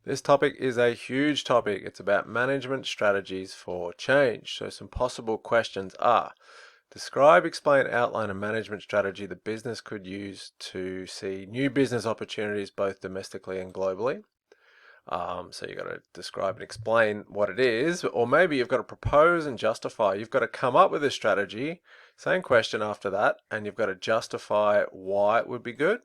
This topic is a huge topic. It's about management strategies for change. So some possible questions are: describe, explain, outline a management strategy the business could use to see new business opportunities both domestically and globally. So you've got to describe and explain what it is, or maybe you've got to propose and justify. You've got to come up with a strategy, same question after that, and you've got to justify why it would be good.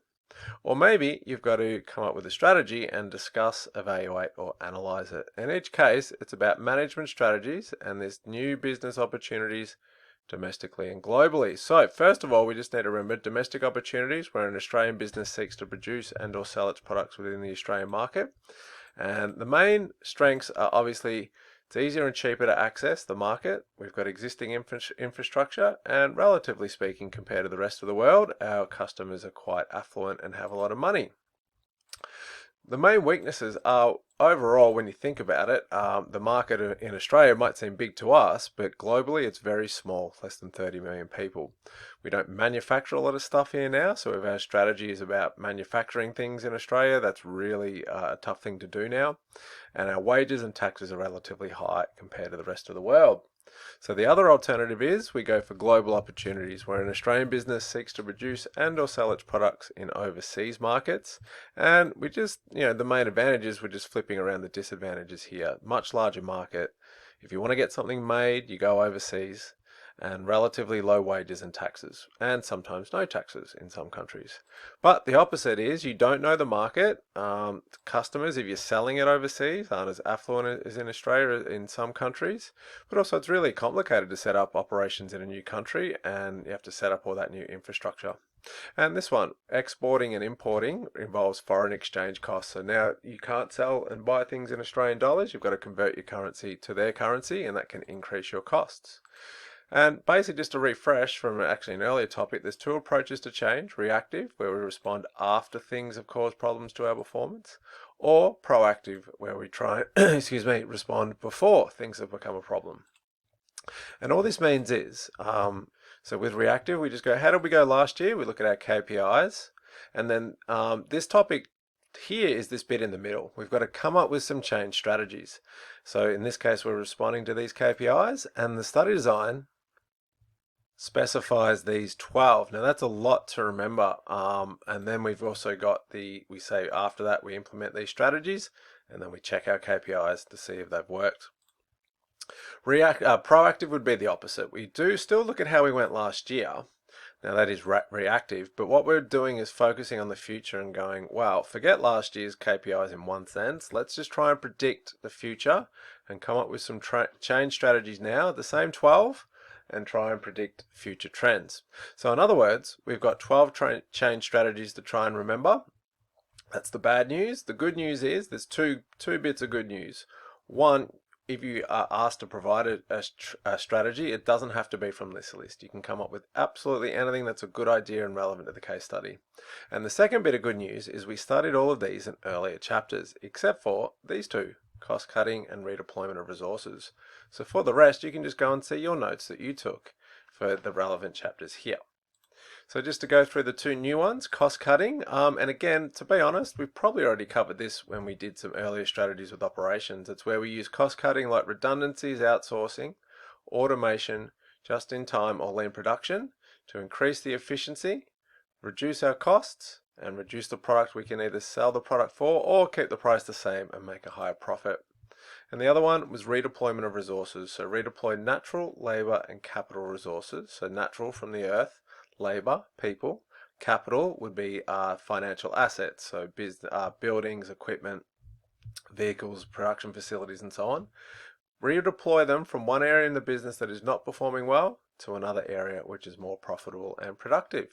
Or maybe you've got to come up with a strategy and discuss, evaluate, or analyze it. In each case, it's about management strategies and there's new business opportunities domestically and globally. So first of all, we just need to remember domestic opportunities where an Australian business seeks to produce and or sell its products within the Australian market. And the main strengths are obviously it's easier and cheaper to access the market. We've got existing infrastructure, and relatively speaking, compared to the rest of the world, our customers are quite affluent and have a lot of money. The main weaknesses are overall, when you think about it, the market in Australia might seem big to us, but globally it's very small, less than 30 million people. We don't manufacture a lot of stuff here now, so if our strategy is about manufacturing things in Australia, that's really a tough thing to do now. And our wages and taxes are relatively high compared to the rest of the world. So the other alternative is we go for global opportunities where an Australian business seeks to produce and or sell its products in overseas markets. And we just, the main advantage is we're just flipping around the disadvantages here. Much larger market. If you want to get something made, you go overseas, and relatively low wages and taxes, and sometimes no taxes in some countries. But the opposite is you don't know the market. Customers, if you're selling it overseas, aren't as affluent as in Australia in some countries, but also it's really complicated to set up operations in a new country, and you have to set up all that new infrastructure. And this one, exporting and importing, involves foreign exchange costs. So now you can't sell and buy things in Australian dollars. You've got to convert your currency to their currency, and that can increase your costs. And basically, just to refresh from actually an earlier topic, there's two approaches to change: reactive, where we respond after things have caused problems to our performance, or proactive, where we try, respond before things have become a problem. And all this means is, so with reactive, we just go, how did we go last year? We look at our KPIs, and then this topic here is this bit in the middle. We've got to come up with some change strategies. So in this case, we're responding to these KPIs, and the study design specifies these 12. Now that's a lot to remember. And then we've also got we say after that we implement these strategies, and then we check our KPIs to see if they've worked. Proactive would be the opposite. We do still look at how we went last year. Now that is reactive, but what we're doing is focusing on the future and going, well, forget last year's KPIs in one sense. Let's just try and predict the future and come up with some change strategies now, the same 12, and try and predict future trends. So in other words, we've got 12 change strategies to try and remember. That's the bad news. The good news is there's two bits of good news. One, if you are asked to provide a strategy, it doesn't have to be from this list. You can come up with absolutely anything that's a good idea and relevant to the case study. And the second bit of good news is we studied all of these in earlier chapters, except for these two: cost cutting and redeployment of resources. So for the rest, you can just go and see your notes that you took for the relevant chapters here. So just to go through the two new ones, cost cutting, and again, to be honest, we've probably already covered this when we did some earlier strategies with operations. It's where we use cost cutting like redundancies, outsourcing, automation, just-in-time or lean production to increase the efficiency, reduce our costs, and reduce the product we can either sell the product for or keep the price the same and make a higher profit. And the other one was redeployment of resources. So redeploy natural, labor, and capital resources. So natural from the earth, labor, people. Capital would be financial assets, so buildings, equipment, vehicles, production facilities, and so on. Redeploy them from one area in the business that is not performing well to another area which is more profitable and productive.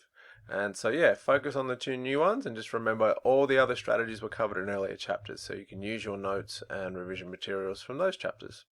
And so yeah, focus on the two new ones and just remember all the other strategies were covered in earlier chapters, so you can use your notes and revision materials from those chapters.